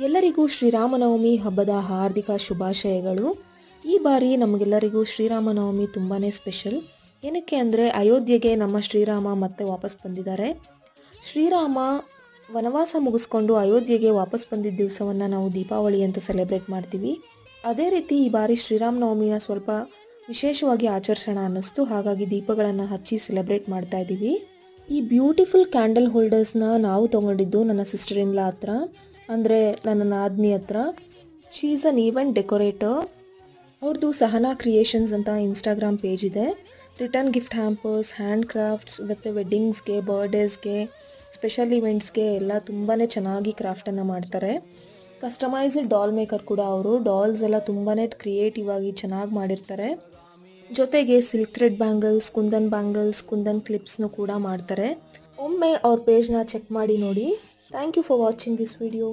ಎಲ್ಲರಿಗೂ ಶ್ರೀರಾಮನವಮಿ ಹಬ್ಬದ ಹಾರ್ದಿಕ ಶುಭಾಶಯಗಳು. ಈ ಬಾರಿ ನಮಗೆಲ್ಲರಿಗೂ ಶ್ರೀರಾಮನವಮಿ ತುಂಬಾ ಸ್ಪೆಷಲ್. ಏನಕ್ಕೆ ಅಂದರೆ ಅಯೋಧ್ಯೆಗೆ ನಮ್ಮ ಶ್ರೀರಾಮ ಮತ್ತೆ ವಾಪಸ್ ಬಂದಿದ್ದಾರೆ. ಶ್ರೀರಾಮ ವನವಾಸ ಮುಗಿಸ್ಕೊಂಡು ಅಯೋಧ್ಯೆಗೆ ವಾಪಸ್ ಬಂದಿದ್ದ ದಿವಸವನ್ನು ನಾವು ದೀಪಾವಳಿ ಅಂತ ಸೆಲೆಬ್ರೇಟ್ ಮಾಡ್ತೀವಿ. ಅದೇ ರೀತಿ ಈ ಬಾರಿ ಶ್ರೀರಾಮನವಮಿನ ಸ್ವಲ್ಪ ವಿಶೇಷವಾಗಿ ಆಚರಿಸೋಣ ಅನ್ನಿಸ್ತು. ಹಾಗಾಗಿ ದೀಪಗಳನ್ನು ಹಚ್ಚಿ ಸೆಲೆಬ್ರೇಟ್ ಮಾಡ್ತಾ ಇದ್ದೀವಿ. ಈ ಬ್ಯೂಟಿಫುಲ್ ಕ್ಯಾಂಡಲ್ ಹೋಲ್ಡರ್ಸ್ನ ನಾವು ತೊಗೊಂಡಿದ್ದು ನನ್ನ ಸಿಸ್ಟರ್ ಇನ್ ಲಾ ಹತ್ರ, ಅಂದರೆ ನನ್ನ ನಾದ್ನಿ ಹತ್ರ. She is an event decorator. ಅವ್ರದ್ದು ಸಹನಾ ಕ್ರಿಯೇಷನ್ಸ್ ಅಂತ ಇನ್ಸ್ಟಾಗ್ರಾಮ್ ಪೇಜ್ ಇದೆ. Return gift hampers, hand crafts ಮತ್ತು ವೆಡ್ಡಿಂಗ್ಸ್ಗೆ, ಬರ್ಡೇಸ್ಗೆ, ಸ್ಪೆಷಲ್ ಇವೆಂಟ್ಸ್ಗೆ ಎಲ್ಲ ತುಂಬಾ ಚೆನ್ನಾಗಿ ಕ್ರಾಫ್ಟನ್ನು ಮಾಡ್ತಾರೆ. ಕಸ್ಟಮೈಸ್ಡ್ ಡಾಲ್ ಮೇಕರ್ ಕೂಡ ಅವರು. ಡಾಲ್ಸ್ ಎಲ್ಲ ತುಂಬಾ ಕ್ರಿಯೇಟಿವ್ ಆಗಿ ಚೆನ್ನಾಗಿ ಮಾಡಿರ್ತಾರೆ. ಜೊತೆಗೆ ಸಿಲ್ಕ್ ಥ್ರೆಡ್ ಬ್ಯಾಂಗಲ್ಸ್, ಕುಂದನ್ ಕ್ಲಿಪ್ಸ್ನು ಕೂಡ ಮಾಡ್ತಾರೆ. ಒಮ್ಮೆ ಅವ್ರ ಪೇಜ್ನ ಚೆಕ್ ಮಾಡಿ ನೋಡಿ. Thank you for watching this video.